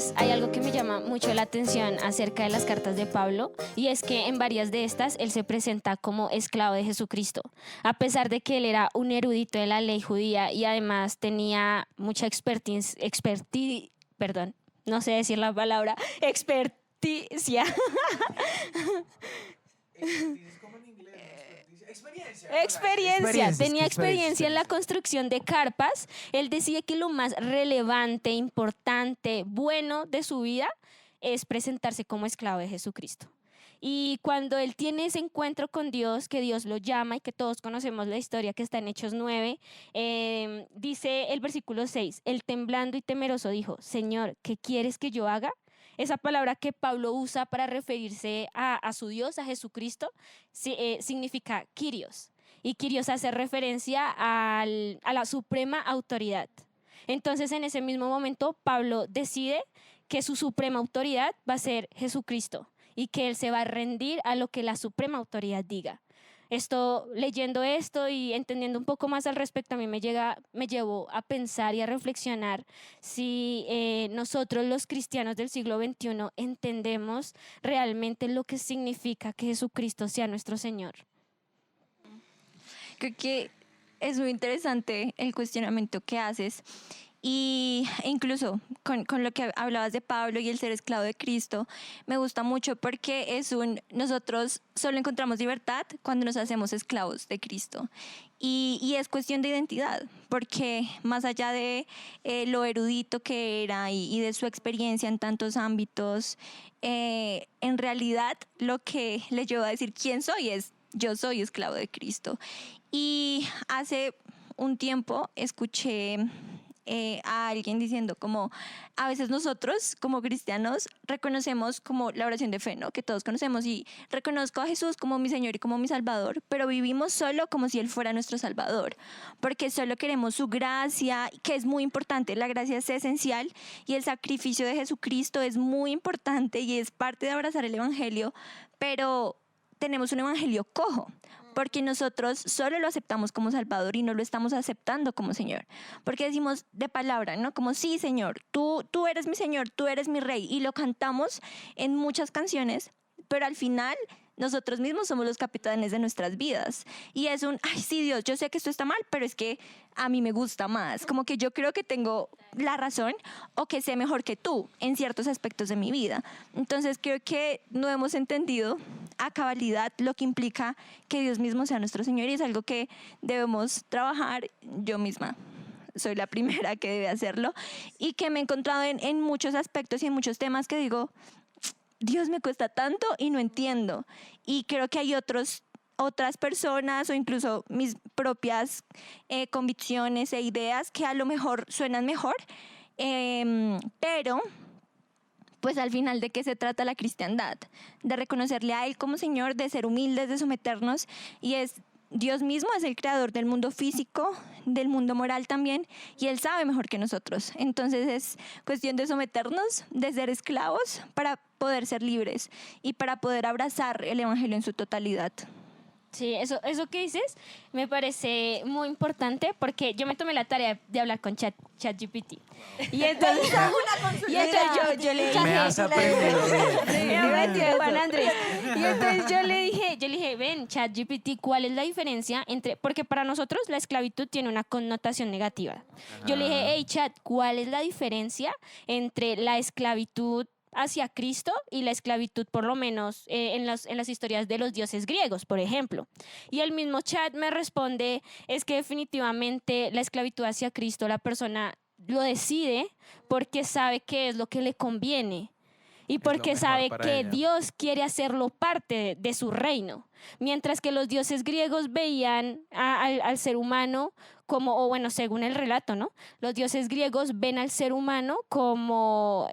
además hay algo que me llama mucho la atención acerca de las cartas de Pablo, y es que en varias de estas él se presenta como esclavo de Jesucristo, a pesar de que él era un erudito de la ley judía y además tenía mucha perdón, no sé decir la palabra, experticia. Es como en inglés, Tenía experiencia en la construcción de carpas. Él decía que lo más relevante, importante, bueno de su vida es presentarse como esclavo de Jesucristo. Y cuando él tiene ese encuentro con Dios, que Dios lo llama y que todos conocemos la historia que está en Hechos 9, dice el versículo 6, él temblando y temeroso dijo, Señor, ¿qué quieres que yo haga? Esa palabra que Pablo usa para referirse a su Dios, a Jesucristo, significa Kyrios. Y Kyrios hace referencia a la suprema autoridad. Entonces, en ese mismo momento, Pablo decide que su suprema autoridad va a ser Jesucristo y que él se va a rendir a lo que la suprema autoridad diga. Leyendo esto y entendiendo un poco más al respecto, a mí me llevó a pensar y a reflexionar si nosotros los cristianos del siglo XXI entendemos realmente lo que significa que Jesucristo sea nuestro Señor. Creo que es muy interesante el cuestionamiento que haces. Y incluso con lo que hablabas de Pablo y el ser esclavo de Cristo, me gusta mucho porque nosotros solo encontramos libertad cuando nos hacemos esclavos de Cristo. Y es cuestión de identidad, porque más allá de lo erudito que era y de su experiencia en tantos ámbitos, en realidad lo que le llevó a decir quién soy es yo soy esclavo de Cristo. Y hace un tiempo escuché a alguien diciendo como a veces nosotros como cristianos reconocemos como la oración de fe, ¿no? Que todos conocemos y reconozco a Jesús como mi Señor y como mi Salvador, pero vivimos solo como si Él fuera nuestro Salvador, porque solo queremos su gracia, que es muy importante, la gracia es esencial y el sacrificio de Jesucristo es muy importante y es parte de abrazar el Evangelio, pero tenemos un evangelio cojo, porque nosotros solo lo aceptamos como Salvador y no lo estamos aceptando como Señor, porque decimos de palabra, ¿no? Como sí, Señor, tú eres mi Señor, tú eres mi Rey, y lo cantamos en muchas canciones, pero al final nosotros mismos somos los capitanes de nuestras vidas y es ay sí Dios, yo sé que esto está mal, pero es que a mí me gusta más, como que yo creo que tengo la razón o que sé mejor que tú en ciertos aspectos de mi vida. Entonces creo que no hemos entendido a cabalidad lo que implica que Dios mismo sea nuestro Señor y es algo que debemos trabajar. Yo misma soy la primera que debe hacerlo y que me he encontrado en muchos aspectos y en muchos temas que digo, Dios, me cuesta tanto y no entiendo. Y creo que hay otras personas o incluso mis propias convicciones e ideas que a lo mejor suenan mejor, pero pues al final, ¿de qué se trata la cristiandad? De reconocerle a Él como Señor, de ser humildes, de someternos, y Dios mismo es el creador del mundo físico, del mundo moral también, y Él sabe mejor que nosotros. Entonces es cuestión de someternos, de ser esclavos para poder ser libres y para poder abrazar el Evangelio en su totalidad. Sí, eso que dices me parece muy importante porque yo me tomé la tarea de hablar con ChatGPT. Y entonces, yo le dije, Me has aprendido Juan Andrés. Y entonces yo le dije, ven, ChatGPT, ¿cuál es la diferencia entre, porque para nosotros la esclavitud tiene una connotación negativa. Yo le dije, hey, Chat, ¿cuál es la diferencia entre la esclavitud hacia Cristo y la esclavitud, por lo menos en las historias de los dioses griegos, por ejemplo? Y el mismo Chat me responde, es que definitivamente la esclavitud hacia Cristo, la persona lo decide porque sabe qué es lo que le conviene y porque sabe que Dios quiere hacerlo parte de su reino. Mientras que los dioses griegos veían al ser humano como, o bueno, según el relato, ¿no? Los dioses griegos ven al ser humano como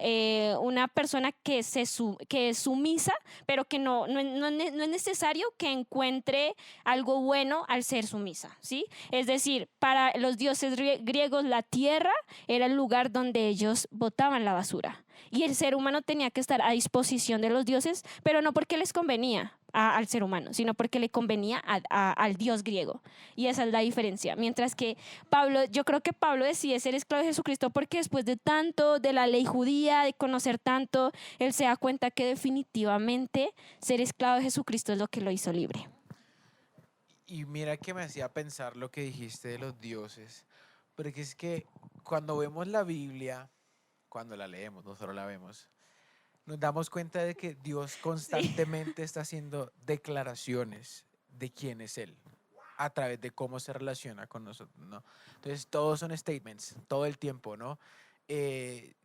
una persona que es sumisa, pero que no es necesario que encuentre algo bueno al ser sumisa, ¿sí? Es decir, para los dioses griegos la tierra era el lugar donde ellos botaban la basura. y el ser humano tenía que estar a disposición de los dioses, pero no porque les convenía al ser humano, sino porque le convenía al dios griego. Y esa es la diferencia. Mientras que Pablo, yo creo que Pablo decide ser esclavo de Jesucristo porque después de tanto, de la ley judía, de conocer tanto, él se da cuenta que definitivamente ser esclavo de Jesucristo es lo que lo hizo libre. Y mira que me hacía pensar lo que dijiste de los dioses, porque es que cuando vemos la Biblia, cuando la leemos, no solo la vemos, nos damos cuenta de que Dios constantemente está haciendo declaraciones de quién es Él a través de cómo se relaciona con nosotros, ¿no? Entonces, todos son statements, todo el tiempo, ¿no? Eh,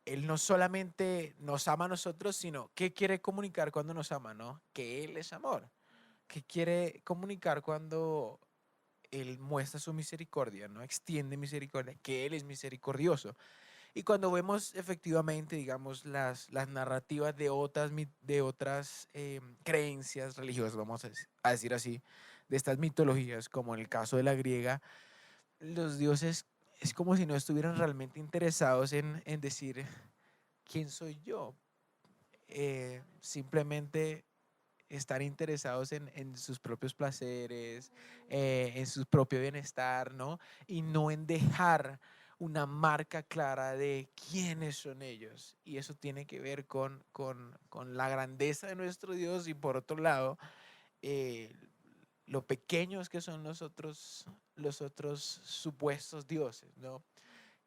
Él no solamente nos ama a nosotros, sino qué quiere comunicar cuando nos ama, ¿no? Que Él es amor. ¿Qué quiere comunicar cuando Él muestra su misericordia, ¿no? Extiende misericordia, que Él es misericordioso. Y cuando vemos efectivamente, digamos, las narrativas de otras creencias religiosas, vamos a decir así, de estas mitologías, como en el caso de la griega, los dioses es como si no estuvieran realmente interesados en decir, ¿quién soy yo? Simplemente estar interesados en sus propios placeres, en su propio bienestar, ¿no? Y no en dejar una marca clara de quiénes son ellos. Y eso tiene que ver con la grandeza de nuestro Dios y por otro lado, eh, lo pequeños que son los otros supuestos dioses, ¿no?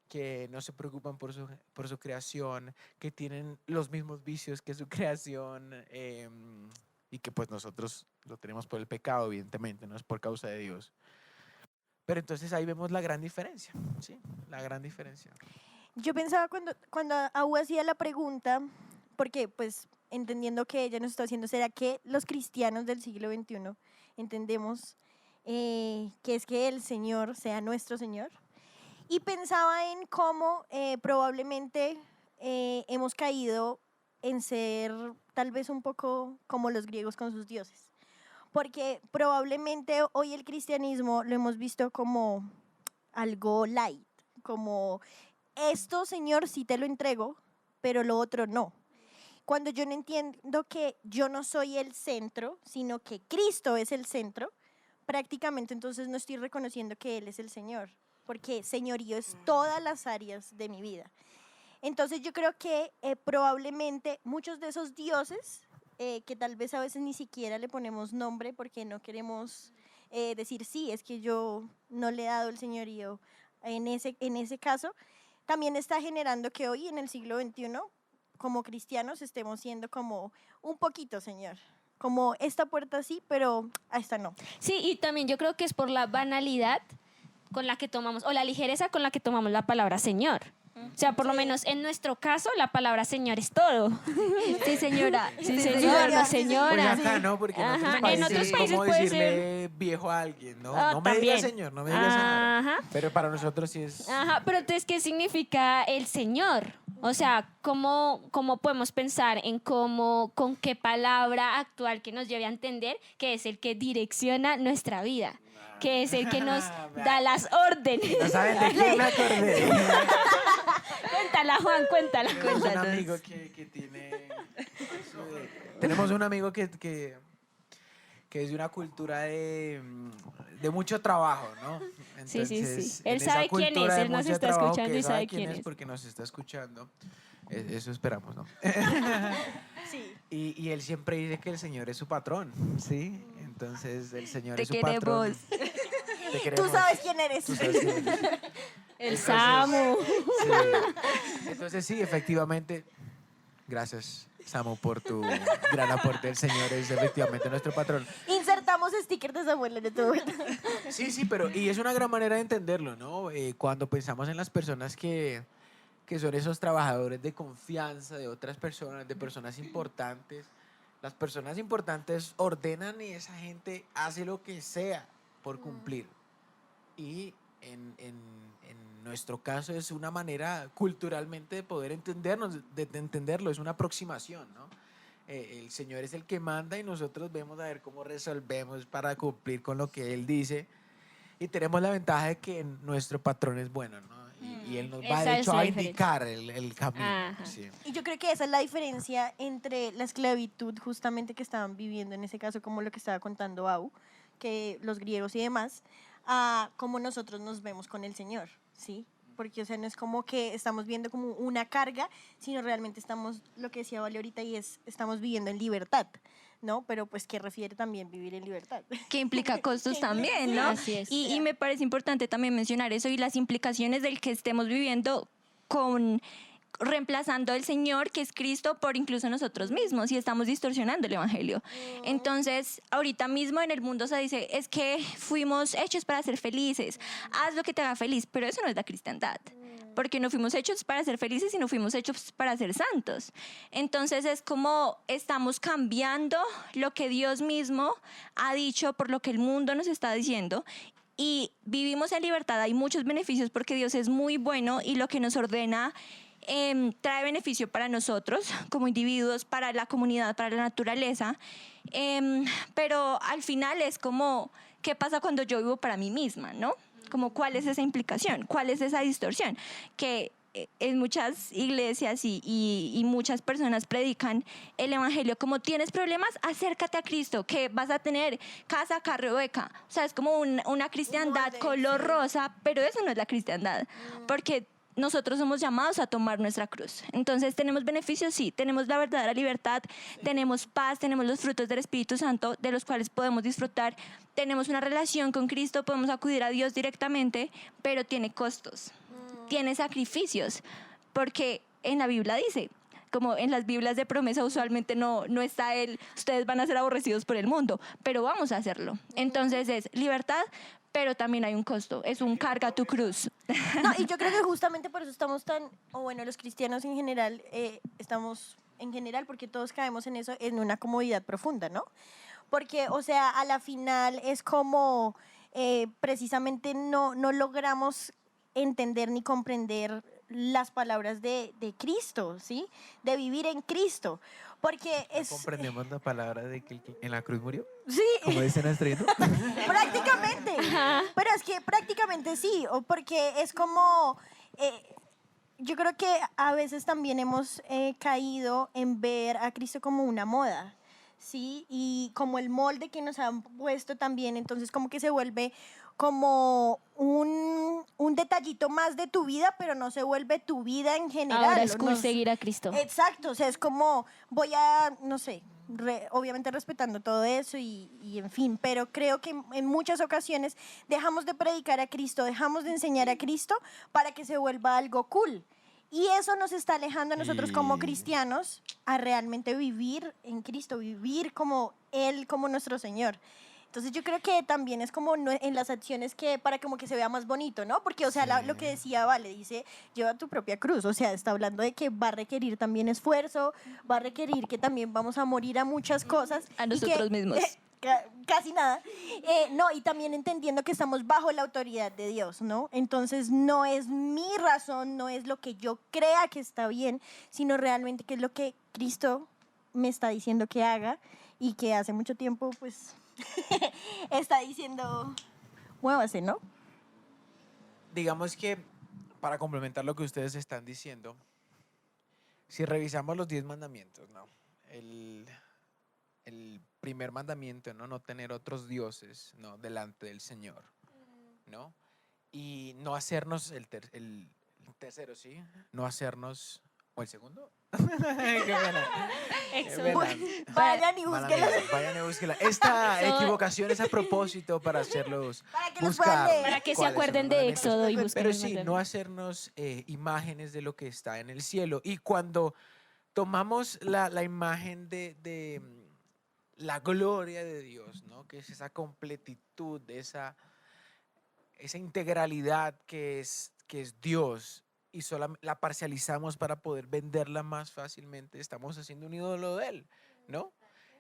Que no se preocupan por su creación, que tienen los mismos vicios que su creación, y que pues nosotros lo tenemos por el pecado, evidentemente, no es por causa de Dios. Pero entonces ahí vemos la gran diferencia, ¿sí? La gran diferencia. Yo pensaba cuando Aú hacía la pregunta, porque pues entendiendo que ella nos está haciendo, ¿será que los cristianos del siglo XXI entendemos que es que el Señor sea nuestro Señor? Y pensaba en cómo probablemente hemos caído en ser tal vez un poco como los griegos con sus dioses. Porque probablemente hoy el cristianismo lo hemos visto como algo light, como esto, Señor, sí te lo entrego, pero lo otro no. Cuando yo no entiendo que yo no soy el centro, sino que Cristo es el centro, prácticamente entonces no estoy reconociendo que Él es el Señor, porque señorío es todas las áreas de mi vida. Entonces yo creo que probablemente muchos de esos dioses, que tal vez a veces ni siquiera le ponemos nombre porque no queremos decir, sí, es que yo no le he dado el señorío en ese caso, también está generando que hoy en el siglo XXI, como cristianos, estemos siendo como un poquito, Señor. Como esta puerta sí, pero a esta no. Sí, y también yo creo que es por la banalidad con la que tomamos, o la ligereza con la que tomamos la palabra Señor. O sea, por lo menos en nuestro caso, la palabra Señor es todo. Sí, señora. Sí, señor, no Pues señora. acá no, porque Ajá, en otros países es como puede decirle viejo a alguien, ¿no? Ah, No me digas también. señor, no me digas señora. Ajá. Pero para nosotros sí es... Ajá, pero entonces, ¿qué significa el Señor? O sea, ¿cómo podemos pensar en con qué palabra actual que nos lleve a entender que es el que direcciona nuestra vida? Que es el que nos da las órdenes. ¿No saben de quién me acordé? Cuéntala, Juan, cuéntala. Tenemos un amigo que tiene... Tenemos un amigo que es de una cultura de mucho trabajo, ¿no? Sí, sí, sí. en Él esa sabe quién es, cultura de él nos mucho está trabajo, escuchando que y sabe quién es es. porque nos está escuchando. Eso esperamos, ¿no? Sí. Y él siempre dice que el Señor es su patrón, ¿sí? Entonces el Señor Te es su patrón. queremos. Te Tú queremos. sabes quién eres. Tú sabes quién eres. El Entonces, Samu. sí. Entonces sí, efectivamente, gracias Samu por tu gran aporte. El Señor es efectivamente nuestro patrón. Insertamos sticker de Samuel en este momento. Sí, pero y es una gran manera de entenderlo, ¿no? Cuando pensamos en las personas que son esos trabajadores de confianza de otras personas, de personas importantes, las personas importantes ordenan y esa gente hace lo que sea por cumplir. Y en nuestro caso es una manera culturalmente de poder entendernos, de entenderlo, es una aproximación, ¿no? El Señor es el que manda y nosotros vemos a ver cómo resolvemos para cumplir con lo que Él dice y tenemos la ventaja de que nuestro patrón es bueno, ¿no? y Él nos va, Esa de es hecho, la a diferencia. indicar el camino. Ajá. Sí. Y yo creo que esa es la diferencia entre la esclavitud justamente que estaban viviendo, en ese caso como lo que estaba contando Au, que los griegos y demás, a cómo nosotros nos vemos con el Señor, ¿sí? Porque, o sea, no es como que estamos viendo como una carga, sino realmente estamos, lo que decía Vale ahorita, y es, estamos viviendo en libertad, ¿no? Pero pues, ¿qué refiere también vivir en libertad? Que implica costos también, ¿no? Así es. Y me parece importante también mencionar eso y las implicaciones del que estemos viviendo con reemplazando al Señor, que es Cristo, por incluso nosotros mismos y estamos distorsionando el Evangelio. Entonces, ahorita mismo en el mundo se dice, es que fuimos hechos para ser felices, haz lo que te haga feliz, pero eso no es la cristiandad. Porque no fuimos hechos para ser felices, sino fuimos hechos para ser santos. Entonces es como estamos cambiando lo que Dios mismo ha dicho por lo que el mundo nos está diciendo y vivimos en libertad. Hay muchos beneficios porque Dios es muy bueno y lo que nos ordena trae beneficio para nosotros como individuos, para la comunidad, para la naturaleza. Pero al final es como, ¿qué pasa cuando yo vivo para mí misma, no? Como, ¿cuál es esa implicación? ¿Cuál es esa distorsión? Que en muchas iglesias y muchas personas predican el evangelio como tienes problemas, acércate a Cristo, que vas a tener casa, carro, beca. O sea, es como una cristiandad molde, color sí. rosa, pero eso no es la cristiandad, porque nosotros somos llamados a tomar nuestra cruz. Entonces, ¿tenemos beneficios? Sí. Tenemos la verdadera libertad, tenemos paz, tenemos los frutos del Espíritu Santo de los cuales podemos disfrutar, tenemos una relación con Cristo, podemos acudir a Dios directamente, pero tiene costos, tiene sacrificios, porque en la Biblia dice, como en las Biblias de promesa usualmente no está ustedes van a ser aborrecidos por el mundo, pero vamos a hacerlo. Entonces es libertad, pero también hay un costo, es un carga tu cruz. No, y yo creo que justamente por eso estamos tan, o bueno, los cristianos en general, estamos en general, porque todos caemos en eso, en una comodidad profunda, ¿no? Porque, o sea, a la final es como precisamente no logramos entender ni comprender las palabras de Cristo, ¿sí? De vivir en Cristo. Porque es... ¿Comprendemos la palabra de que en la cruz murió? Sí, Como dice nuestro himno. prácticamente. Pero es que prácticamente sí, o porque es como... yo creo que a veces también hemos caído en ver a Cristo como una moda, ¿sí? Y como el molde que nos han puesto también, entonces como que se vuelve como un detallito más de tu vida, pero no se vuelve tu vida en general. Ahora es ¿o cool no? seguir a Cristo. Exacto, o sea, es como voy a, no sé, obviamente respetando todo eso y en fin, pero creo que en muchas ocasiones dejamos de predicar a Cristo, dejamos de enseñar a Cristo para que se vuelva algo cool. Y eso nos está alejando a nosotros como Y- cristianos a realmente vivir en Cristo, vivir como Él, como nuestro Señor. Entonces yo creo que también es como en las acciones que para como que se vea más bonito, ¿no? Porque, o sea, lo que Sí. decía Vale, dice, lleva tu propia cruz, o sea, está hablando de que va a requerir también esfuerzo, va a requerir que también vamos a morir a muchas cosas. A y nosotros que- mismos. Casi nada. No, y también entendiendo que estamos bajo la autoridad de Dios, ¿no? Entonces no es mi razón, no es lo que yo crea que está bien, sino realmente que es lo que Cristo me está diciendo que haga y que hace mucho tiempo, pues, está diciendo, muévase, ¿no? Digamos que, para complementar lo que ustedes están diciendo, si revisamos los 10 mandamientos, ¿no? El primer mandamiento, ¿no? No tener otros dioses, ¿no? Delante del Señor, ¿no? Y no hacernos el tercero, ¿sí? No hacernos... ¿O el segundo? Qué pena. Éxodo. Pena. Vayan y Mala búsquenlo. mía, vayan y búsquenla. Esta Todo- equivocación es a propósito para hacerlos Para que los puedan buscar. leer. Para que se cuáles son los acuerden de mandamientos. Éxodo y busquen Pero el sí, mandamiento. no hacernos imágenes de lo que está en el cielo. Y cuando tomamos la imagen de la gloria de Dios, ¿no? Que es esa completitud, esa integralidad que es Dios, y solamente la parcializamos para poder venderla más fácilmente, estamos haciendo un ídolo de Él, ¿no?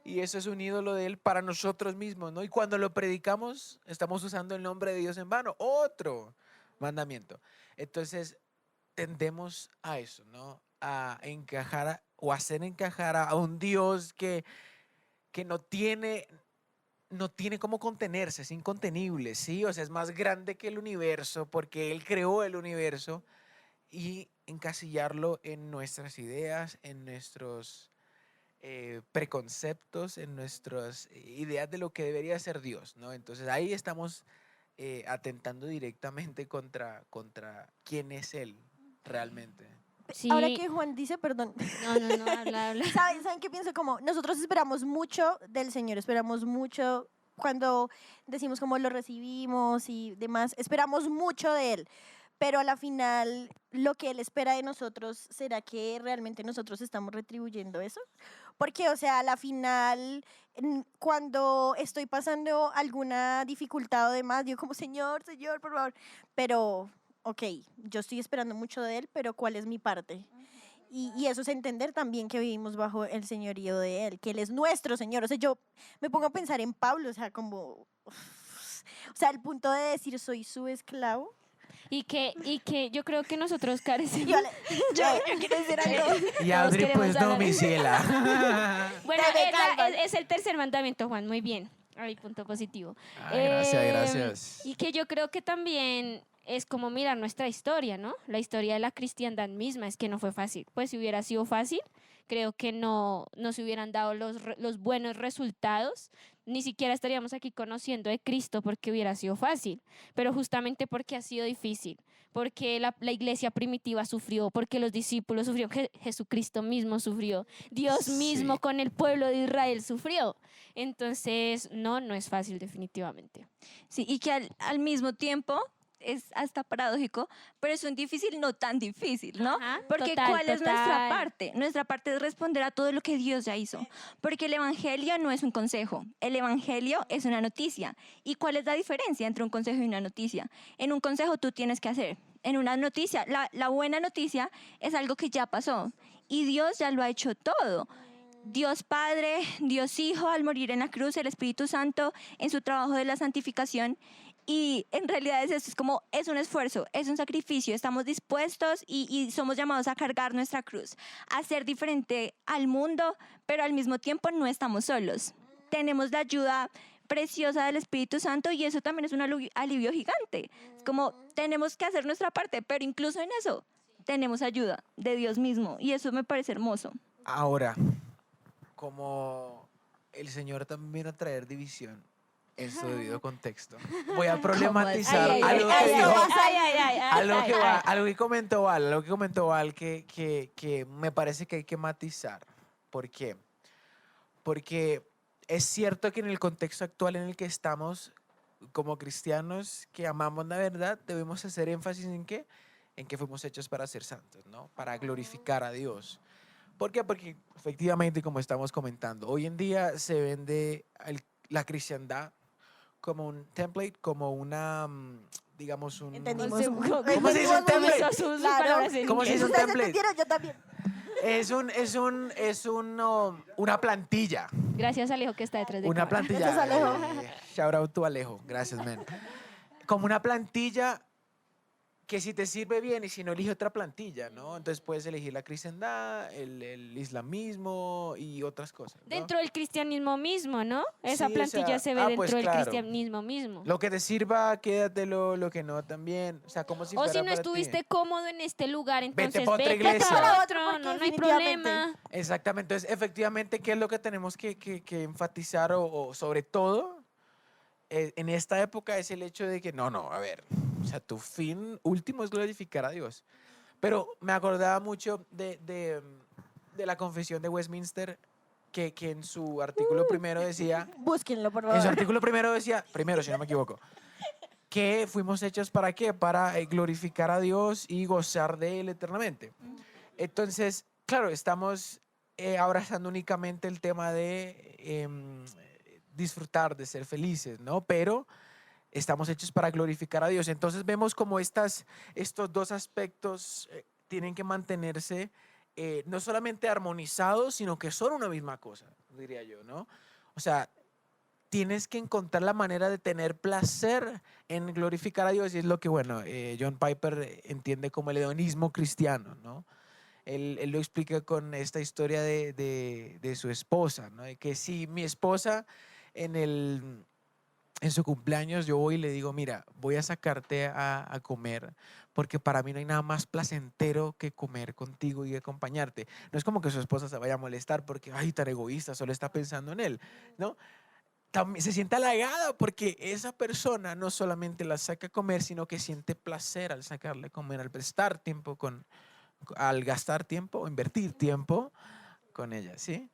Y eso es un ídolo de Él para nosotros mismos, ¿no? Y cuando lo predicamos, estamos usando el nombre de Dios en vano. Otro mandamiento. Entonces, tendemos a eso, ¿no? A encajar o hacer encajar a un Dios que no tiene no tiene cómo contenerse, es incontenible, ¿sí? O sea, es más grande que el universo porque Él creó el universo y encasillarlo en nuestras ideas, en nuestros preconceptos, en nuestras ideas de lo que debería ser Dios, ¿no? Entonces ahí estamos atentando directamente contra quién es Él realmente. Ahora Sí, que Juan dice, perdón, no, habla. ¿saben qué pienso? Como nosotros esperamos mucho del Señor, esperamos mucho cuando decimos cómo lo recibimos y demás, esperamos mucho de Él, pero a la final lo que Él espera de nosotros, ¿será que realmente nosotros estamos retribuyendo eso? Porque, o sea, a la final, cuando estoy pasando alguna dificultad o demás, digo como, Señor, Señor, por favor, pero, ok, yo estoy esperando mucho de Él, pero ¿cuál es mi parte? Y eso es entender también que vivimos bajo el señorío de Él, que Él es nuestro Señor. O sea, yo me pongo a pensar en Pablo, o sea, como, o sea, el punto de decir soy su esclavo. Y que yo creo que nosotros Yo, carecemos. yo quiero decir algo. Y Todos Adri, queremos pues no, hablar. mi ciela. Bueno, Te me calmas. es el tercer mandamiento, Juan, muy bien. Ay, punto positivo. Ay, gracias, Em, gracias. Y que yo creo que también es como mirar nuestra historia, ¿no? La historia de la cristiandad misma, es que no fue fácil. Pues si hubiera sido fácil, creo que no se hubieran dado los buenos resultados, ni siquiera estaríamos aquí conociendo de Cristo porque hubiera sido fácil, pero justamente porque ha sido difícil, porque la iglesia primitiva sufrió, porque los discípulos sufrieron, Jesucristo mismo sufrió, Dios mismo Sí. con el pueblo de Israel sufrió. Entonces, no es fácil definitivamente. Sí, y que al mismo tiempo es hasta paradójico, pero es un difícil no tan difícil, ¿no? Ajá, Porque total, ¿cuál es nuestra total. parte? Nuestra parte es responder a todo lo que Dios ya hizo. Porque el Evangelio no es un consejo, el Evangelio es una noticia. ¿Y cuál es la diferencia entre un consejo y una noticia? En un consejo tú tienes que hacer. En una noticia, la buena noticia es algo que ya pasó y Dios ya lo ha hecho todo. Dios Padre, Dios Hijo, al morir en la cruz, el Espíritu Santo en su trabajo de la santificación. Y en realidad es eso, es como, es un esfuerzo, es un sacrificio, estamos dispuestos y somos llamados a cargar nuestra cruz, a ser diferente al mundo, pero al mismo tiempo no estamos solos. Tenemos la ayuda preciosa del Espíritu Santo y eso también es un alivio gigante. Es como, tenemos que hacer nuestra parte, pero incluso en eso tenemos ayuda de Dios mismo y eso me parece hermoso. Ahora, como el Señor también vino a traer división en su debido contexto, voy a problematizar Ay, algo ay, que ay, dijo, ay, algo que comentó Val, que me parece que hay que matizar. ¿Por qué? Porque es cierto que en el contexto actual en el que estamos, como cristianos que amamos la verdad, debemos hacer énfasis en qué, en que fuimos hechos para ser santos, ¿no? Para glorificar a Dios. ¿Por qué? Porque efectivamente, como estamos comentando, hoy en día se vende la cristiandad como un template, como una, digamos, un... Entendimos. ¿Cómo se dice un template? Claro. ¿Cómo se dice un ¿Ustedes template? entendieron? Yo también. Una plantilla. Gracias, Alejo, que está detrás de Una cámara. plantilla. Gracias, Alejo. Shout out to Alejo. Gracias, men. Como una plantilla que si te sirve bien y si no elige otra plantilla, ¿no? Entonces puedes elegir la cristiandad, el islamismo y otras cosas, ¿no? Dentro del cristianismo mismo, ¿no? Esa Sí, o plantilla sea, se ve dentro pues del claro. cristianismo mismo. Lo que te sirva, quédatelo, lo que no también. O sea, como si O fuera si no para ti. estuviste cómodo en este lugar, entonces pa' otra vete iglesia. para Para otro, otro, porque no hay definitivamente. problema. Exactamente. Entonces, efectivamente, ¿qué es lo que tenemos que enfatizar o sobre todo en esta época es el hecho de que, no, a ver, o sea, tu fin último es glorificar a Dios. Pero me acordaba mucho de la confesión de Westminster, que en su artículo primero decía, Búsquenlo, por en su favor. artículo primero decía, primero, si no me equivoco, que fuimos hechos ¿para qué? Para glorificar a Dios y gozar de Él eternamente. Entonces, claro, estamos abrazando únicamente el tema de disfrutar, de ser felices, ¿no? Pero estamos hechos para glorificar a Dios. Entonces vemos como estos dos aspectos tienen que mantenerse no solamente armonizados, sino que son una misma cosa, diría yo, ¿no? O sea, tienes que encontrar la manera de tener placer en glorificar a Dios y es lo que, bueno, John Piper entiende como el hedonismo cristiano, ¿no? Él lo explica con esta historia de su esposa, ¿no? De que si mi esposa en su cumpleaños yo voy y le digo, mira, voy a sacarte a comer porque para mí no hay nada más placentero que comer contigo y acompañarte. No es como que su esposa se vaya a molestar porque, ay, tan egoísta, solo está pensando en él, ¿no? También se siente halagada porque esa persona no solamente la saca a comer, sino que siente placer al sacarle a comer, al prestar tiempo al gastar tiempo o invertir tiempo con ella, ¿sí?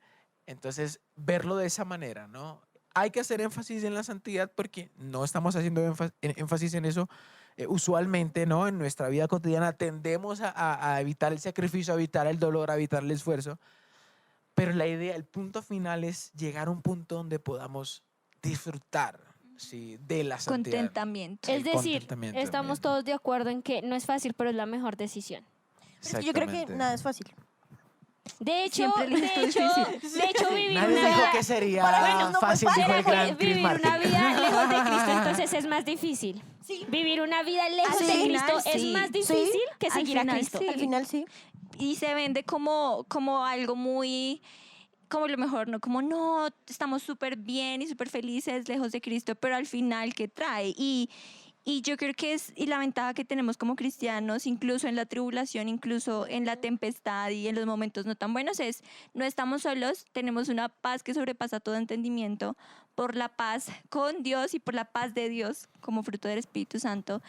Entonces, verlo de esa manera, ¿no? Hay que hacer énfasis en la santidad porque no estamos haciendo énfasis en eso usualmente, ¿no? En nuestra vida cotidiana tendemos a evitar el sacrificio, a evitar el dolor, a evitar el esfuerzo, pero la idea, el punto final es llegar a un punto donde podamos disfrutar, ¿sí? De la santidad. Contentamiento. Es El decir, contentamiento estamos también. todos de acuerdo en que no es fácil, pero es la mejor decisión. Es que yo creo que Exactamente. nada es fácil. De hecho, Siempre eliges de lo hecho, difícil. de hecho, vivir Nadie una dijo vida, que sería para menos no fue fácil, dijo fácil. el ¿será gran que Chris vivir Martin. una vida lejos de Cristo entonces es más difícil? Sí. Vivir una vida lejos Al de final, Cristo es sí. más Sí. difícil que Al seguir a final, Cristo. sí. Al final sí. Y se vende como algo muy, como lo mejor, ¿no? Como no, estamos súper bien y súper felices lejos de Cristo, pero al final, ¿qué trae? Y yo creo que y la ventaja que tenemos como cristianos, incluso en la tribulación, incluso en la tempestad y en los momentos no tan buenos, no estamos solos, tenemos una paz que sobrepasa todo entendimiento por la paz con Dios y por la paz de Dios como fruto del Espíritu Santo.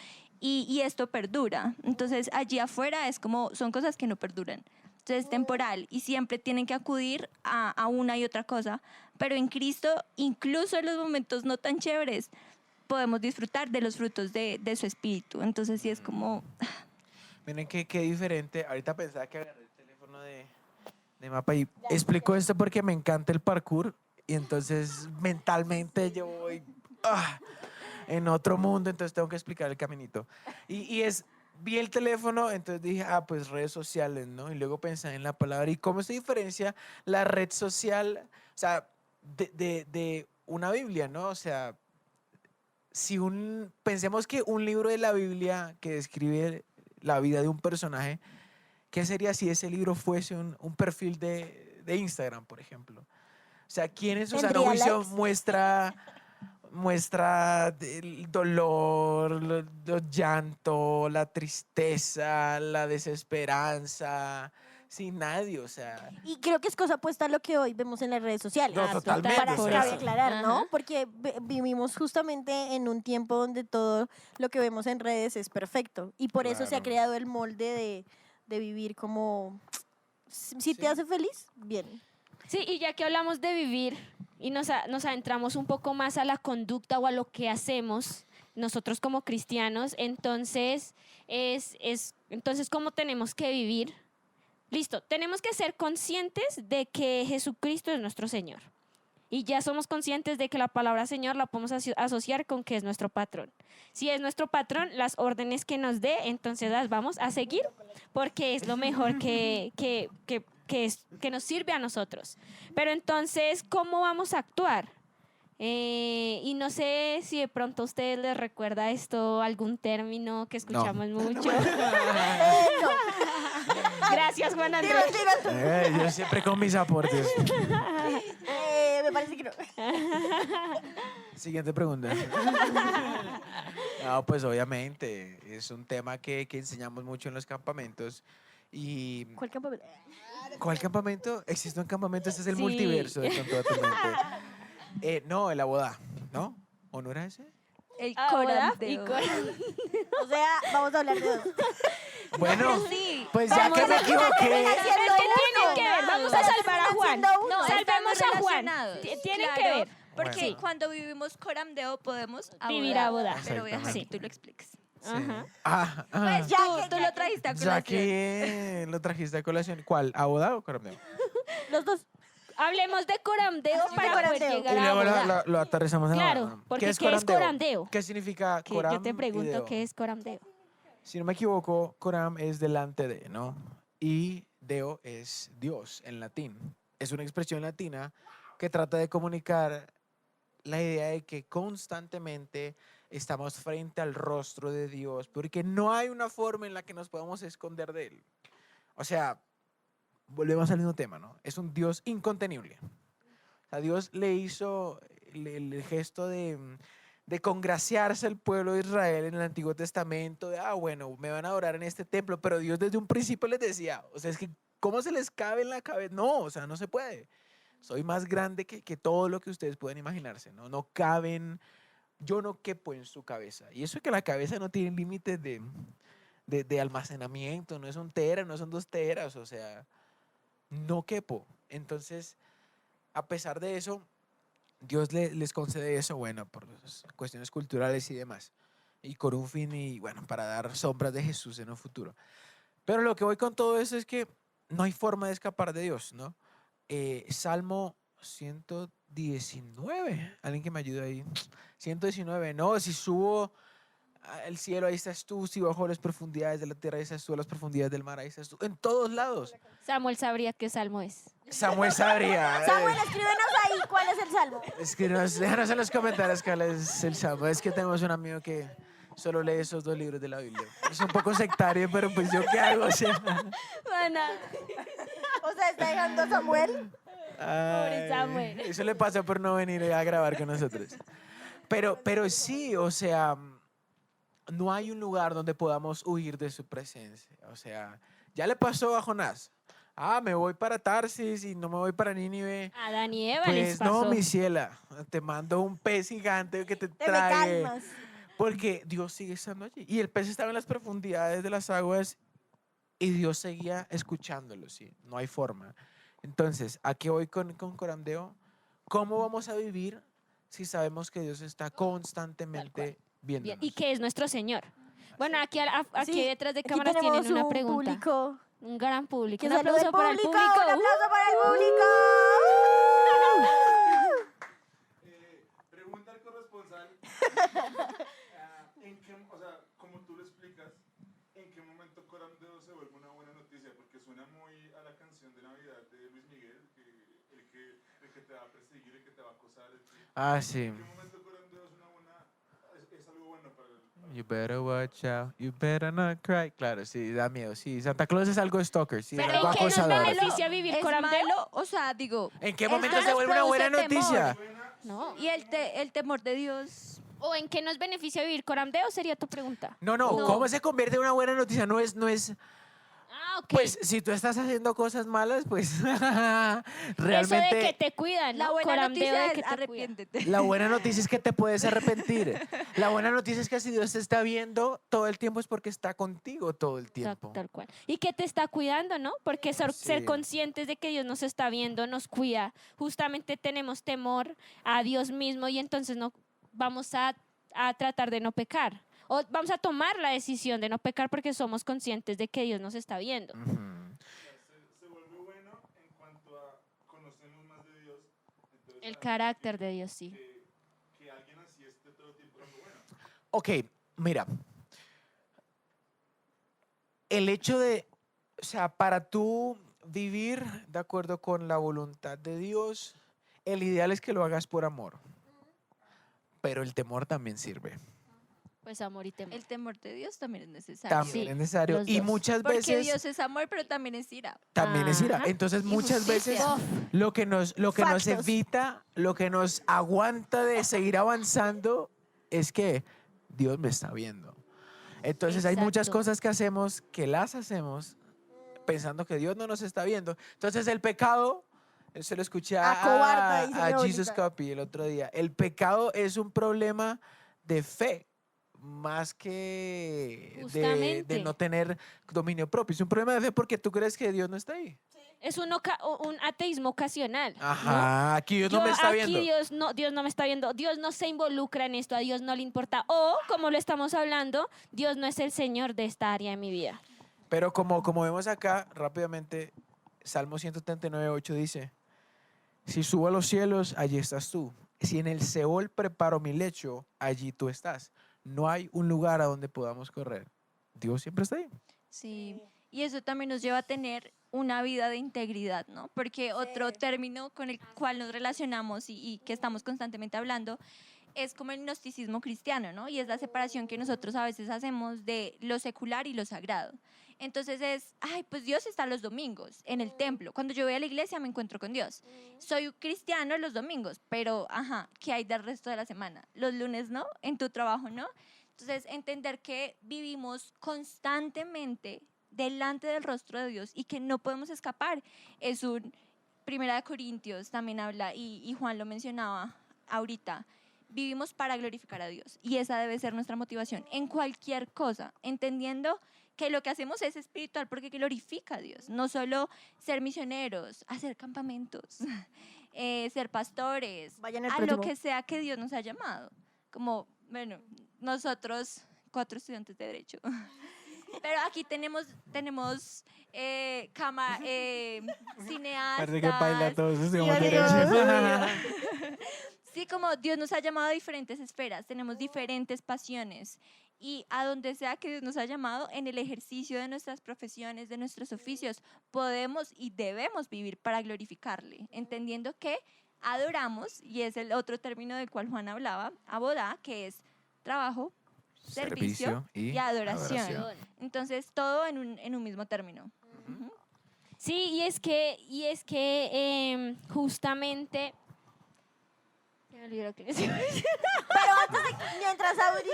Y esto perdura. Entonces, allí afuera son cosas que no perduran. Entonces, es temporal y siempre tienen que acudir a una y otra cosa. Pero en Cristo, incluso en los momentos no tan chéveres, podemos disfrutar de los frutos de su espíritu. Entonces sí es como... Miren qué diferente. Ahorita pensaba que agarré el teléfono de mapa y explico esto porque me encanta el parkour y entonces mentalmente yo voy en otro mundo, entonces tengo que explicar el caminito. Vi el teléfono, entonces dije, pues redes sociales, ¿no? Y luego pensé en la palabra y cómo se diferencia la red social, o sea, de una Biblia, ¿no? O sea, pensemos que un libro de la Biblia que describe la vida de un personaje, ¿qué sería si ese libro fuese un perfil de Instagram, por ejemplo? O sea, ¿quién en su sano ¿Tendría juicio likes? muestra el dolor, los llantos, la tristeza, la desesperanza? Sin nadie, o sea. Y creo que es cosa opuesta a lo que hoy vemos en las redes sociales. No, totalmente, Para o sea, cabe aclarar, ¿no? Ajá. Porque vivimos justamente en un tiempo donde todo lo que vemos en redes es perfecto. Y por eso se ha Claro. creado el molde de vivir como... Si te Sí. hace feliz, bien. Sí, y ya que hablamos de vivir y nos adentramos un poco más a la conducta o a lo que hacemos nosotros como cristianos, entonces entonces ¿cómo tenemos que vivir? Listo, tenemos que ser conscientes de que Jesucristo es nuestro Señor. Y ya somos conscientes de que la palabra Señor la podemos asociar con que es nuestro patrón. Si es nuestro patrón, las órdenes que nos dé, entonces las vamos a seguir porque es lo mejor que nos sirve a nosotros. Pero entonces, ¿cómo vamos a actuar? Y no sé si de pronto a ustedes les recuerda esto, algún término que escuchamos mucho. No, Gracias, Juan Andrés. tira tú. Yo siempre con mis aportes. Me parece que no. Siguiente pregunta. No, pues obviamente es un tema que enseñamos mucho en los campamentos. ¿Y ¿Cuál campo? cuál campamento? ¿Existe un campamento? Este es el Sí. multiverso de Con Toda Tu Mente. No, la boda, ¿no? ¿O no era ese? El Ahora, corandeo. y O sea, vamos a hablar de dos. Bueno, Sí. pues ya que me equivoqué. Es que tienen que ver. Vamos a salvar a Juan. No, No, Salvemos estamos a Juan. relacionados. Tienen que Claro, ver. Porque Bueno. cuando vivimos coramdeo podemos Vivir a boda. Pero voy a dejar que Exactamente. tú lo expliques. Sí. Ajá. Pues ya tú lo trajiste a Ya colación. que lo trajiste a colación. ¿Cuál? ¿A boda o caramelo? Los dos. Hablemos de corandeo De para poder corandeo. llegar Y a luego boda. lo aterrizamos en la Claro, boda. porque ¿qué es corandeo? ¿Qué significa Que coram yo te y pregunto deo? qué es corandeo. Si no me equivoco, coram es delante de, ¿no? Y deo es Dios en latín. Es una expresión latina que trata de comunicar la idea de que constantemente estamos frente al rostro de Dios, porque no hay una forma en la que nos podamos esconder de Él. O sea, volvemos al mismo tema, ¿no? Es un Dios incontenible. O sea, Dios le hizo el gesto de congraciarse al pueblo de Israel en el Antiguo Testamento, de, bueno, me van a adorar en este templo, pero Dios desde un principio les decía, o sea, es que, ¿cómo se les cabe en la cabeza? No, o sea, no se puede. Soy más grande que todo lo que ustedes pueden imaginarse, ¿no? No caben, yo no quepo en su cabeza. Y eso es que la cabeza no tiene límites de almacenamiento, no es un tera, no son 2 teras, o sea, no quepo. Entonces, a pesar de eso, Dios les concede eso, bueno, por cuestiones culturales y demás. Y con un fin y, bueno, para dar sombras de Jesús en un futuro. Pero lo que voy con todo eso es que no hay forma de escapar de Dios, ¿no? Salmo 119, alguien que me ayude ahí. 119, no, si subo al cielo, ahí estás tú, si bajo las profundidades de la tierra, ahí estás tú, a las profundidades del mar, ahí estás tú, en todos lados. Samuel sabría qué salmo es. Samuel sabría. Samuel, escríbenos ahí cuál es el salmo. Déjanos en los comentarios cuál es el salmo. Es que tenemos un amigo que solo lee esos 2 libros de la Biblia. Es un poco sectario, pero pues yo qué hago. O sea, Mana, O sea, está dejando a Samuel. ay, Samuel. eso le pasa por no venir a grabar con nosotros. Pero sí, o sea, no hay un lugar donde podamos huir de su presencia. O sea, ya le pasó a Jonás. Me voy para Tarsis y no me voy para Nínive. a Adán y Eva les Pues no, pasó. mi ciela, te mando un pez gigante que te Te me trague. calmas. Porque Dios sigue estando allí. Y el pez estaba en las profundidades de las aguas y Dios seguía escuchándolo, ¿sí? No hay forma. Entonces, ¿a qué voy con Corandeo? ¿Cómo vamos a vivir si sabemos que Dios está constantemente Bien, viéndonos? y que es nuestro Señor. Bueno, aquí Sí, detrás de aquí cámaras tenemos tienen una un pregunta. público. Un gran público. Que Un salude aplauso para el público. Un aplauso para el público. Pregunta al corresponsal, o sea, como tú lo explicas, ¿en qué momento Coram Deo se vuelve una buena noticia? Porque suena muy a la canción de Navidad de Luis Miguel, el que te va a perseguir, el que te va a acosar. Sí. ¿En qué momento Coram Deo es algo bueno para el... You better watch out, you better not cry. Claro, sí, da miedo. Sí, Santa Claus es algo stalker, sí, es Pero algo ¿en qué nos acosador. beneficia vivir Es Coram Deo? malo, o sea, digo, ¿En qué esto momento se nos vuelve una buena produce temor. noticia? No. Y el temor de Dios. ¿O en qué nos beneficia vivir Coram Deo? Sería tu pregunta. No, ¿cómo se convierte en una buena noticia? No es, Ah, ok. pues si tú estás haciendo cosas malas, pues Eso de que realmente te cuidan, ¿no? La buena Coram Deo noticia de es que te cuida. arrepiéntete. la buena noticia es que te puedes arrepentir. La buena noticia es que si Dios te está viendo todo el tiempo es porque está contigo todo el tiempo. Tal cual. Y que te está cuidando, ¿no? Porque ser Sí. conscientes de que Dios nos está viendo, nos cuida. Justamente tenemos temor a Dios mismo y entonces no vamos a tratar de no pecar. O vamos a tomar la decisión de no pecar porque somos conscientes de que Dios nos está viendo. Ujú. Se vuelve bueno en cuanto a conocemos más de Dios. Entonces, El carácter de Dios, sí. que alguien así esté todo el tiempo dando bueno. Ok, mira. El hecho de, o sea, para tú vivir de acuerdo con la voluntad de Dios, el ideal es que lo hagas por amor. Pero el temor también sirve. Pues amor y temor. El temor de Dios también es necesario. También Sí, es necesario. los Y dos. muchas Porque veces Dios es amor, pero también es ira. también es ira. Ajá. Entonces Y muchas veces justicia. lo que nos Factos. evita, lo que nos aguanta de seguir avanzando es que Dios me está viendo. Entonces hay muchas Exacto. cosas que hacemos que las hacemos pensando que Dios no nos está viendo. Entonces el pecado, se lo escuché Acobarda, dice a mi Jesus abuelita. Copy el otro día. El pecado es un problema de fe más que de Justamente. no tener dominio propio. Es un problema de fe porque tú crees que Dios no está ahí. Es un ateísmo ocasional. ¿no? Ajá, aquí Dios no me está aquí viendo. Dios no me está viendo, Dios no se involucra en esto, a Dios no le importa. O, como lo estamos hablando, Dios no es el Señor de esta área de mi vida. Pero como vemos acá, rápidamente, Salmo 139:8 dice, si subo a los cielos, allí estás tú. Si en el Seol preparo mi lecho, allí tú estás. No hay un lugar a donde podamos correr. Dios siempre está ahí. Sí. Y eso también nos lleva a tener una vida de integridad, ¿no? Porque otro término con el cual nos relacionamos y que estamos constantemente hablando es como el gnosticismo cristiano, ¿no? Y es la separación que nosotros a veces hacemos de lo secular y lo sagrado. Entonces es, ay, pues Dios está los domingos en el templo. Cuando yo voy a la iglesia me encuentro con Dios. Soy cristiano los domingos, pero, ajá, ¿qué hay del resto de la semana? Los lunes no, en tu trabajo no. Entonces, entender que vivimos constantemente delante del rostro de Dios y que no podemos escapar. Es un, Primera de Corintios también habla, y Juan lo mencionaba ahorita, vivimos para glorificar a Dios y esa debe ser nuestra motivación en cualquier cosa, entendiendo que lo que hacemos es espiritual porque glorifica a Dios, no solo ser misioneros, hacer campamentos, ser pastores, Vayan al a lo próximo. que sea que Dios nos ha llamado. Como, bueno, nosotros, 4 estudiantes de Derecho, pero aquí tenemos cineastas. Parece que baila todos estudiamos Sí, derecho. Sí, como Dios nos ha llamado a diferentes esferas, tenemos diferentes pasiones y a donde sea que Dios nos ha llamado, en el ejercicio de nuestras profesiones, de nuestros oficios, podemos y debemos vivir para glorificarle, entendiendo que adoramos, y es el otro término del cual Juan hablaba, abodá, que es trabajo, servicio y adoración. Entonces, todo en un mismo término. Ujú. Sí, justamente... Se me olvidó lo que les iba a decir. Pero antes de, mientras Audi,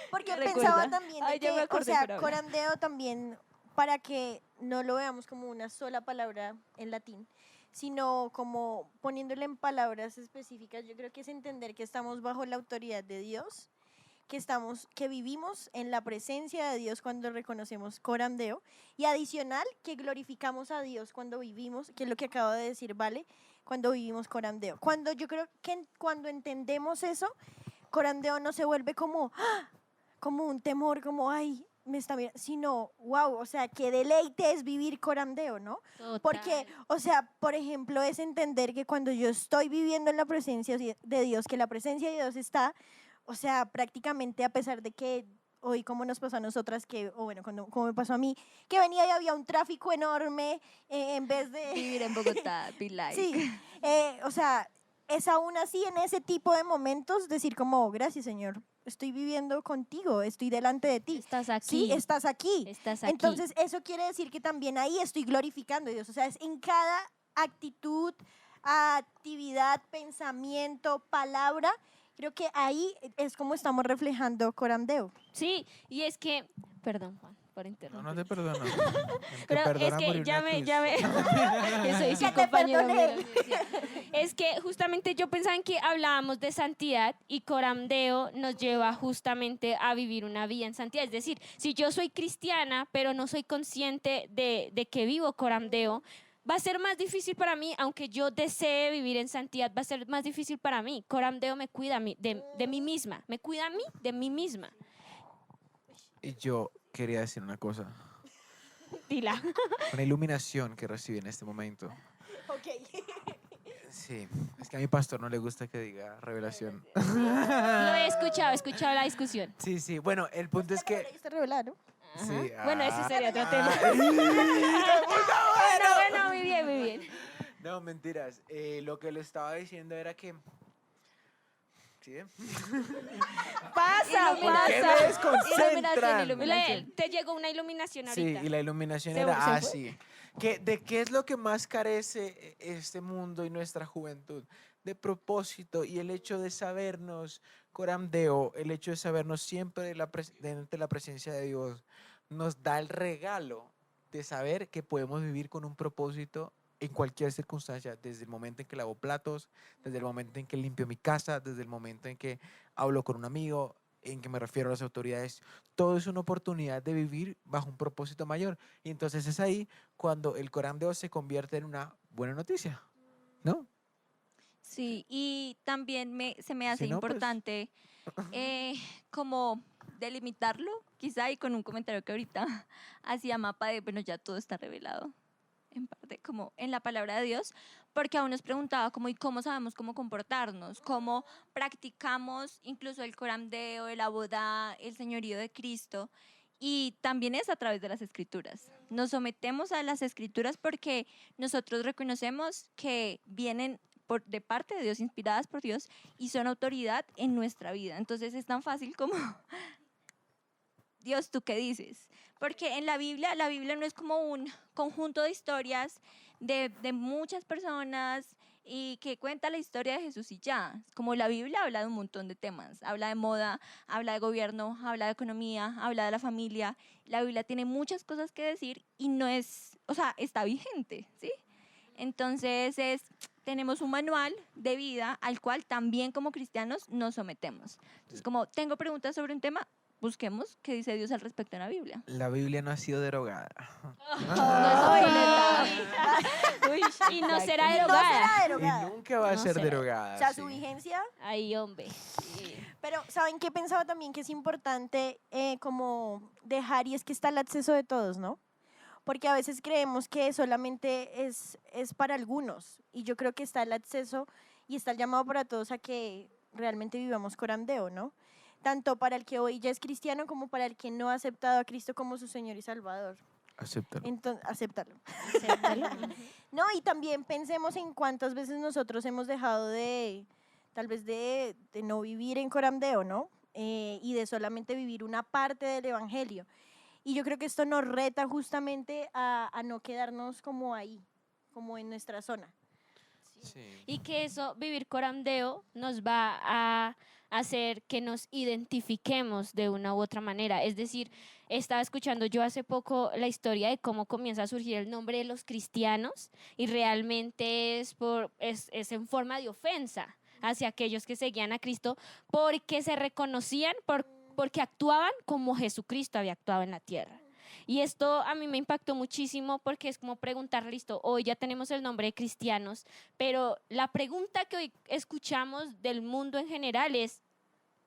porque ¿Recuerda? pensaba también de Ay, ya que, me o acordé, sea, pero habla. corandeo también, para que no lo veamos como una sola palabra en latín, sino como poniéndole en palabras específicas, yo creo que es entender que estamos bajo la autoridad de Dios, que vivimos en la presencia de Dios cuando reconocemos corandeo, y adicional que glorificamos a Dios cuando vivimos, que es lo que acabo de decir, ¿vale? Cuando vivimos corandeo. Cuando yo creo que cuando entendemos eso, corandeo no se vuelve como, ¡ah!, como un temor, como, ay, me está mirando, sino, wow, o sea, qué deleite es vivir corandeo, ¿no? Porque, o sea, por ejemplo, es entender que cuando yo estoy viviendo en la presencia de Dios, que la presencia de Dios está, o sea, prácticamente a pesar de que hoy, como nos pasó a nosotras, que, o bueno, como me pasó a mí, que venía y había un tráfico enorme, en vez de... Vivir en Bogotá, be like. Sí, o sea, es aún así en ese tipo de momentos decir como, "Oh, gracias Señor, estoy viviendo contigo, estoy delante de ti. Estás aquí. Sí, estás aquí. Estás aquí. Entonces, eso quiere decir que también ahí estoy glorificando a Dios. O sea, es en cada actitud, actividad, pensamiento, palabra. Creo que ahí es como estamos reflejando corandeo. Sí, y es que, perdón Juan, por No, interrumpir. no te perdono. Te Pero es perdona que morir ya una me, cruz. yo soy su Que te compañero perdone mío, él. sí. Es que justamente yo pensaba en que hablábamos de santidad y corandeo nos lleva justamente a vivir una vida en santidad. Es decir, si yo soy cristiana, pero no soy consciente de que vivo corandeo, va a ser más difícil para mí, aunque yo desee vivir en santidad, va a ser más difícil para mí. Corandeo me cuida a mí, de mí misma, me cuida a mí de mí misma. Y yo quería decir una cosa. Dila. Una iluminación que recibí en este momento. Ok. Sí, es que a mi pastor no le gusta que diga revelación. Lo he escuchado la discusión. Sí, sí. Bueno, el punto es que... Está revelado. Ajá. Sí, Bueno, ese sería otro ah. tema. Bueno, muy bien, muy bien. No, mentiras. Lo que le estaba diciendo era que... ¿Sí? Pasa, ¿Por qué me pasa. desconcentran? Iluminación. Te llegó una iluminación Sí, ahorita. y la iluminación ¿Se era fue? así. ¿De qué es lo que más carece este mundo y nuestra juventud? De propósito y el hecho de sabernos, corandeo, el hecho de sabernos siempre de la presencia de Dios, nos da el regalo de saber que podemos vivir con un propósito en cualquier circunstancia, desde el momento en que lavo platos, desde el momento en que limpio mi casa, desde el momento en que hablo con un amigo, en que me refiero a las autoridades. Todo es una oportunidad de vivir bajo un propósito mayor. Y entonces es ahí cuando el corandeo se convierte en una buena noticia, ¿no? Sí, y también se me hace Si no, pues- importante como delimitarlo, quizá, y con un comentario que ahorita hacía Mapa de, bueno, ya todo está revelado, en parte, como en la palabra de Dios, porque aún nos preguntaba como, ¿y cómo sabemos cómo comportarnos? ¿Cómo practicamos incluso el corandeo, el abodá, el señorío de Cristo? Y también es a través de las escrituras. Nos sometemos a las escrituras porque nosotros reconocemos que vienen de parte de Dios, inspiradas por Dios, y son autoridad en nuestra vida. Entonces es tan fácil como, Dios, ¿tú qué dices? Porque en la Biblia no es como un conjunto de historias de muchas personas y que cuenta la historia de Jesús y ya. Como la Biblia habla de un montón de temas. Habla de moda, habla de gobierno, habla de economía, habla de la familia. La Biblia tiene muchas cosas que decir y no es, o sea, está vigente, ¿sí? Entonces tenemos un manual de vida al cual también como cristianos nos sometemos. Entonces, como tengo preguntas sobre un tema, busquemos qué dice Dios al respecto en la Biblia. La Biblia no ha sido derogada. Uy, y no será Y no derogada. será Y derogada. nunca va a No ser será. derogada. O sea, sí. su vigencia. Ay, hombre. Pero, ¿saben qué pensaba también que es importante como dejar y es que está el acceso de todos, ¿no? Porque a veces creemos que solamente es para algunos y yo creo que está el acceso y está el llamado para todos a que realmente vivamos corandeo, ¿no? Tanto para el que hoy ya es cristiano como para el que no ha aceptado a Cristo como su Señor y Salvador. Acéptalo. Entonces, acéptalo. Acéptalo. No, y también pensemos en cuántas veces nosotros hemos dejado tal vez de no vivir en corandeo, ¿no? Y de solamente vivir una parte del Evangelio. Y yo creo que esto nos reta justamente a no quedarnos como ahí, como en nuestra zona. Sí. Y que eso, vivir corandeo, nos va a hacer que nos identifiquemos de una u otra manera. Es decir, estaba escuchando yo hace poco la historia de cómo comienza a surgir el nombre de los cristianos y realmente es en forma de ofensa hacia aquellos que seguían a Cristo porque se reconocían, porque actuaban como Jesucristo había actuado en la tierra. Y esto a mí me impactó muchísimo porque es como preguntar, listo, hoy ya tenemos el nombre de cristianos, pero la pregunta que hoy escuchamos del mundo en general es,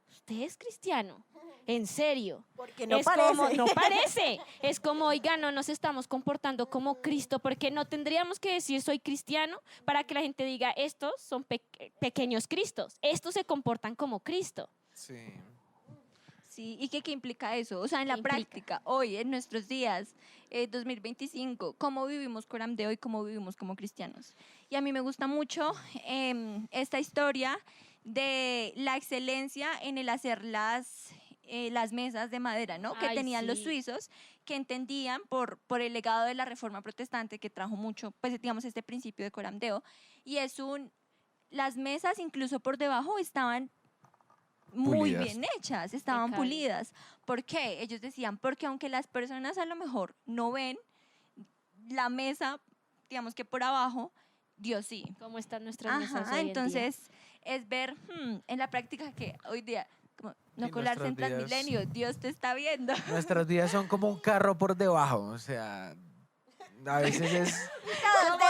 ¿usted es cristiano? ¿En serio? Porque no es parece. como, no parece. Es como, oiga, no nos estamos comportando como Cristo, porque no tendríamos que decir soy cristiano para que la gente diga, estos son pequeños Cristos, estos se comportan como Cristo. Sí. Sí, ¿y qué implica eso? O sea, en la ¿Qué implica? práctica, hoy, en nuestros días, 2025, ¿cómo vivimos coramdeo y cómo vivimos como cristianos? Y a mí me gusta mucho esta historia de la excelencia en el hacer las mesas de madera, ¿no? Que Ay, tenían los sí. suizos, que entendían por el legado de la Reforma Protestante, que trajo mucho, pues digamos, este principio de coramdeo, y las mesas incluso por debajo estaban muy Pulidas. bien hechas, estaban Impecable. pulidas. ¿Por qué? Ellos decían, porque aunque las personas a lo mejor no ven la mesa, digamos que por abajo, Dios sí. ¿Cómo están nuestras mesas Ajá, hoy en día? entonces es ver en la práctica que hoy día, como no Sí, colarse en nuestros días- Transmilenio, Dios te está viendo. Nuestras vidas son como un carro por debajo. O sea, a veces es.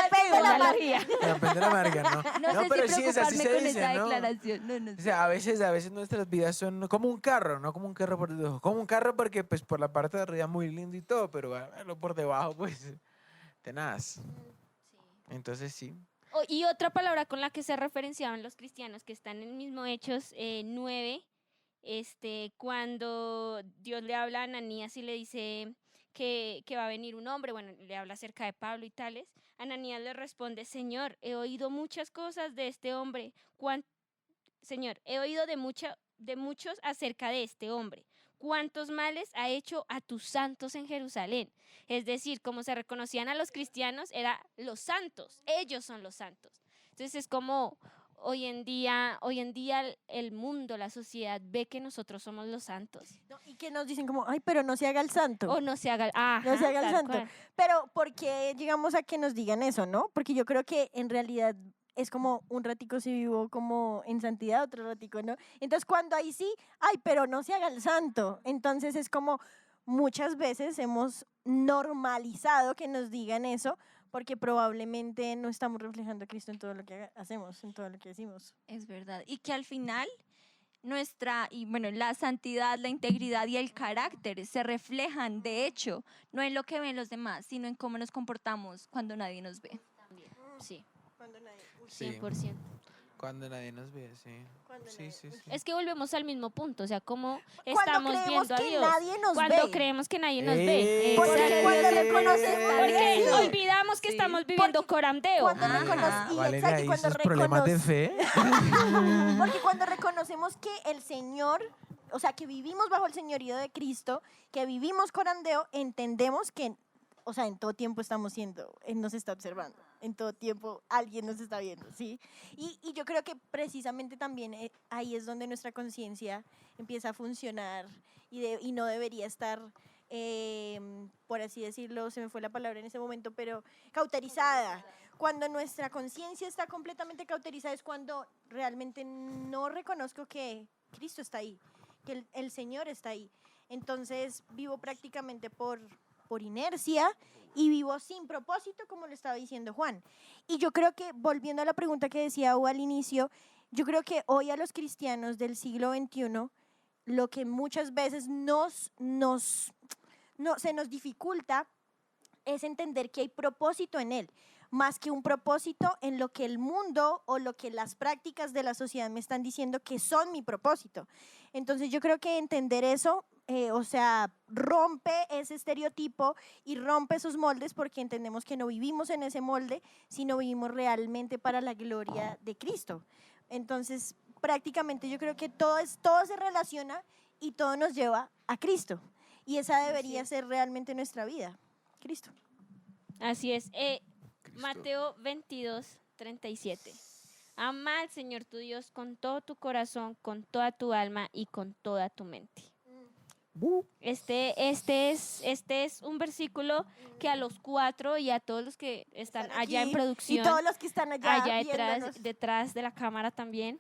Depende de la marca. Depende de la marca, ¿no? No sé pero si sí es así preocuparme se con dice, esa ¿no? declaración. No, no O sé. sea, a veces nuestras vidas son como un carro, no como un carro por debajo. Como un carro porque pues por la parte de arriba muy lindo y todo, pero bueno, por debajo pues tenaz. Entonces sí. Y otra palabra con la que se referenciaban los cristianos que están en el mismo Hechos 9, cuando Dios le habla a Ananías y le dice que va a venir un hombre, bueno, le habla acerca de Pablo y tales, Ananías le responde, Señor, he oído muchas cosas de este hombre, Señor, he oído de muchos acerca de este hombre. ¿Cuántos males ha hecho a tus santos en Jerusalén? Es decir, como se reconocían a los cristianos, eran los santos, ellos son los santos. Entonces es como hoy en día el mundo, la sociedad ve que nosotros somos los santos. No, y que nos dicen como, ay, pero no se haga el santo. O no se haga, No se haga el tal santo. cual. Pero ¿por qué llegamos a que nos digan eso, no? Porque yo creo que en realidad es como un ratico si vivo como en santidad, otro ratico, ¿no? Entonces cuando ahí sí, ay, pero no se haga el santo. Entonces es como muchas veces hemos normalizado que nos digan eso porque probablemente no estamos reflejando a Cristo en todo lo que hacemos, en todo lo que decimos. Es verdad. Y que al final la santidad, la integridad y el carácter se reflejan, de hecho, no en lo que ven los demás, sino en cómo nos comportamos cuando nadie nos ve. Sí, Cuando nadie- Sí. 100%. Cuando nadie nos ve, sí. Cuando Sí, nadie- sí, sí. Es que volvemos al mismo punto, o sea, cómo Cuando estamos creemos viendo a que Dios. nadie nos Cuando ve. creemos que nadie nos ve. Porque Exacto. cuando reconocemos Porque sí. olvidamos que Sí. estamos viviendo corandeo. Cuando Ajá. reconoce- y Vale, exacto, y ahí cuando sus problemas de fe. Porque cuando reconocemos que el Señor, o sea, que vivimos bajo el señorío de Cristo, que vivimos corandeo, entendemos que, o sea, en todo tiempo estamos siendo, Él nos está observando, en todo tiempo alguien nos está viendo, ¿sí? Y yo creo que precisamente también ahí es donde nuestra conciencia empieza a funcionar y no debería estar, por así decirlo, se me fue la palabra en ese momento, pero cauterizada. Cuando nuestra conciencia está completamente cauterizada es cuando realmente no reconozco que Cristo está ahí, que el Señor está ahí. Entonces vivo prácticamente por inercia y vivo sin propósito, como lo estaba diciendo Juan. Y yo creo que, volviendo a la pregunta que decía Hugo al inicio, yo creo que hoy a los cristianos del siglo XXI, lo que muchas veces se nos dificulta es entender que hay propósito en Él, más que un propósito en lo que el mundo o lo que las prácticas de la sociedad me están diciendo que son mi propósito. Entonces yo creo que entender eso, o sea, rompe ese estereotipo y rompe esos moldes porque entendemos que no vivimos en ese molde, sino vivimos realmente para la gloria de Cristo. Entonces, prácticamente yo creo que todo se relaciona y todo nos lleva a Cristo. Y esa debería ser realmente nuestra vida, Cristo. Así es. Cristo. Mateo 22:37. Ama al Señor tu Dios con todo tu corazón, con toda tu alma y con toda tu mente. Este es un versículo que a los 4 y a todos los que están allá en Aquí, producción, y todos los que están allá, allá viéndonos. detrás de la cámara también,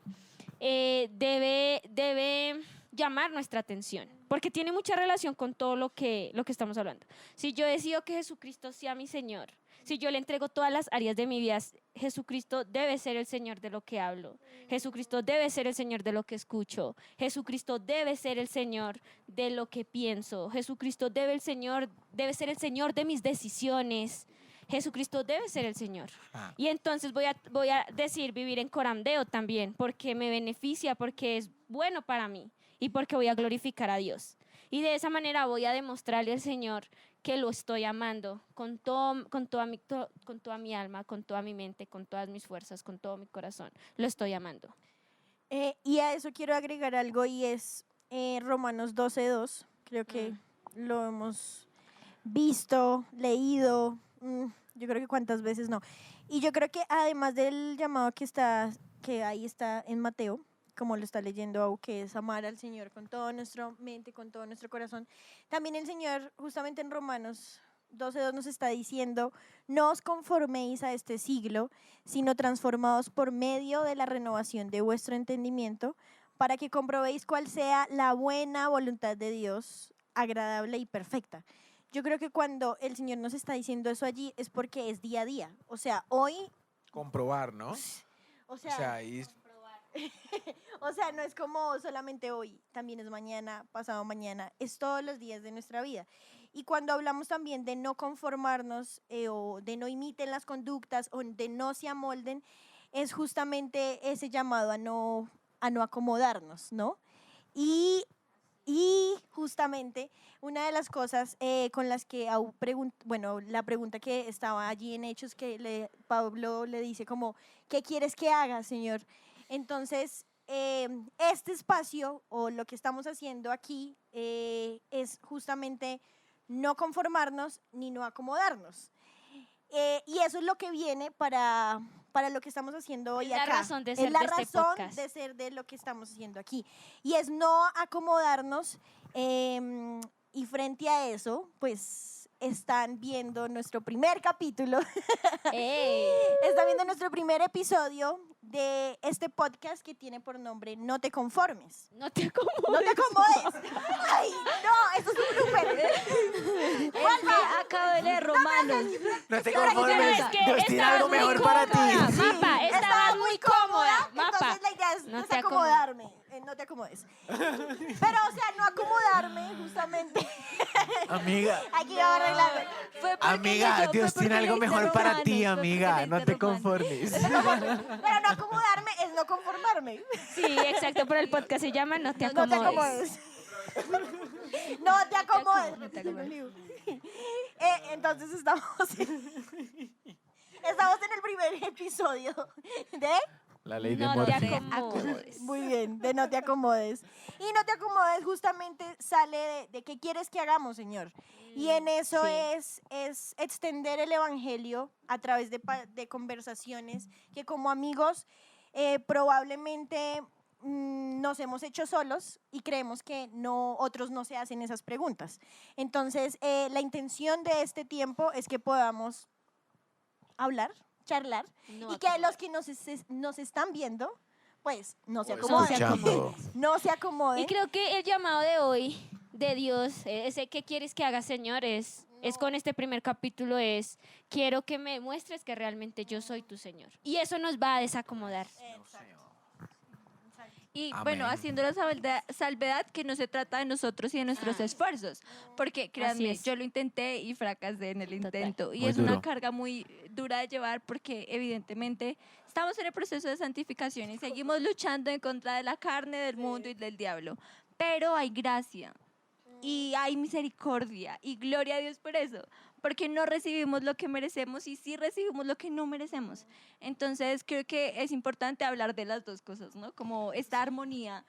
debe llamar nuestra atención, porque tiene mucha relación con todo lo que estamos hablando. Si yo decido que Jesucristo sea mi Señor, si yo le entrego todas las áreas de mi vida, Jesucristo debe ser el Señor de lo que hablo. Jesucristo debe ser el Señor de lo que escucho. Jesucristo debe ser el Señor de lo que pienso. Jesucristo debe ser el Señor de mis decisiones. Jesucristo debe ser el Señor. Ah. Y entonces voy a decir vivir en corandeo también, porque me beneficia, porque es bueno para mí y porque voy a glorificar a Dios. Y de esa manera voy a demostrarle al Señor que lo estoy amando con toda mi alma, con toda mi mente, con todas mis fuerzas, con todo mi corazón. Lo estoy amando. Y a eso quiero agregar algo y es Romanos 12:2. Creo que lo hemos visto, leído, yo creo que cuántas veces no. Y yo creo que además del llamado que ahí está en Mateo, como lo está leyendo Au, que es amar al Señor con toda nuestra mente, con todo nuestro corazón, también el Señor justamente en Romanos 12:2 nos está diciendo: no os conforméis a este siglo, sino transformados por medio de la renovación de vuestro entendimiento, para que comprobéis cuál sea la buena voluntad de Dios, agradable y perfecta. Yo creo que cuando el Señor nos está diciendo eso allí es porque es día a día. O sea, hoy, Comprobar, ¿no? o O sea, ahí o sea, no es como solamente hoy, también es mañana, pasado mañana, es todos los días de nuestra vida. Y cuando hablamos también de no conformarnos o de no imiten las conductas o de no se amolden, es justamente ese llamado a no acomodarnos, ¿no? Y justamente una de las cosas con las que la pregunta que estaba allí en Hechos, que Pablo le dice como, ¿qué quieres que haga, Señor? Entonces, este espacio o lo que estamos haciendo aquí es justamente no conformarnos ni no acomodarnos. Y eso es lo que viene para lo que estamos haciendo hoy Es la acá. razón de ser es la de este razón podcast. de ser de lo que estamos haciendo aquí. Y es no acomodarnos y frente a eso, pues están viendo nuestro primer capítulo. ¡Ey! Están viendo nuestro primer episodio de este podcast que tiene por nombre No te conformes. No te acomodes. No te acomodes. Ay, no, eso es un blooper. Es que acabo de leer Romanos. no te Pero conformes. es que Dios tiene estabas algo muy mejor para ti. cómoda. Sí, Mapa, estabas muy cómoda. Mapa. Entonces la idea es No te desacomodarme. No te acomodes. Pero, o sea, no acomodarme, justamente. Amiga. Aquí va a arreglarme. Fue Amiga, Dios tiene algo mejor para ti, amiga. No te conformes. Pero no acomodarme es no conformarme. Sí, exacto, pero el podcast se llama No te No te acomodes. acomodes. No te acomodes. No te acomodes. Entonces estamos en el primer episodio de... La ley de No te Murphy. acomodes. Muy bien, de no te acomodes. Y no te acomodes justamente sale de qué quieres que hagamos, Señor. Y en eso sí. es extender el Evangelio a través de conversaciones que como amigos probablemente nos hemos hecho solos y creemos que otros no se hacen esas preguntas. Entonces, la intención de este tiempo es que podamos hablar, charlar, No y que los que nos están viendo, pues no se O acomoden. escuchando. No se acomoden. Y creo que el llamado de hoy de Dios, ese ¿qué quieres que haga, Señor? Es con este primer capítulo, quiero que me muestres que realmente yo soy tu Señor. Y eso nos va a desacomodar. Y Amén. bueno, haciendo la salvedad que no se trata de nosotros y de nuestros esfuerzos, porque créanme, es. yo lo intenté y fracasé en el Total. intento. Y Muy es una duro. carga muy dura de llevar porque evidentemente estamos en el proceso de santificación y seguimos luchando en contra de la carne, del mundo y del diablo. Pero hay gracia y hay misericordia y gloria a Dios por eso, porque no recibimos lo que merecemos y sí recibimos lo que no merecemos. Entonces creo que es importante hablar de las dos cosas, ¿no? Como esta armonía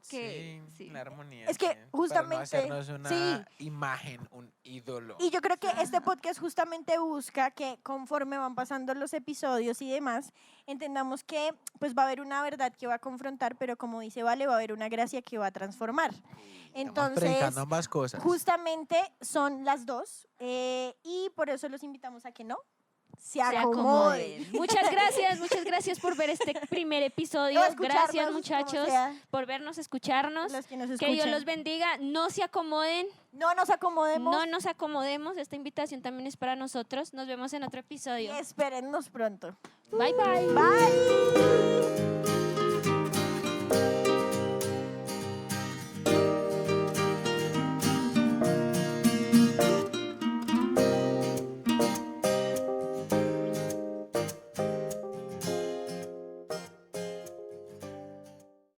que Sí, la armonía. Es que sí, justamente- Para no hacernos una sí. imagen, un ídolo. Y yo creo que este podcast justamente busca que conforme van pasando los episodios y demás, entendamos que pues va a haber una verdad que va a confrontar, pero como dice Vale, va a haber una gracia que va a transformar. Estamos Entonces, predicando ambas cosas. justamente son las dos y por eso los invitamos a que no se Se acomoden. acomoden. Muchas gracias por ver este primer episodio. O escucharnos, Gracias, como muchachos, sea. por vernos, escucharnos. Los que nos Que Dios escuchan. los bendiga. No se acomoden, No nos acomodemos no nos acomodemos. Esta invitación también es para nosotros. Nos vemos en otro y episodio. espérennos pronto. Bye, bye. Bye.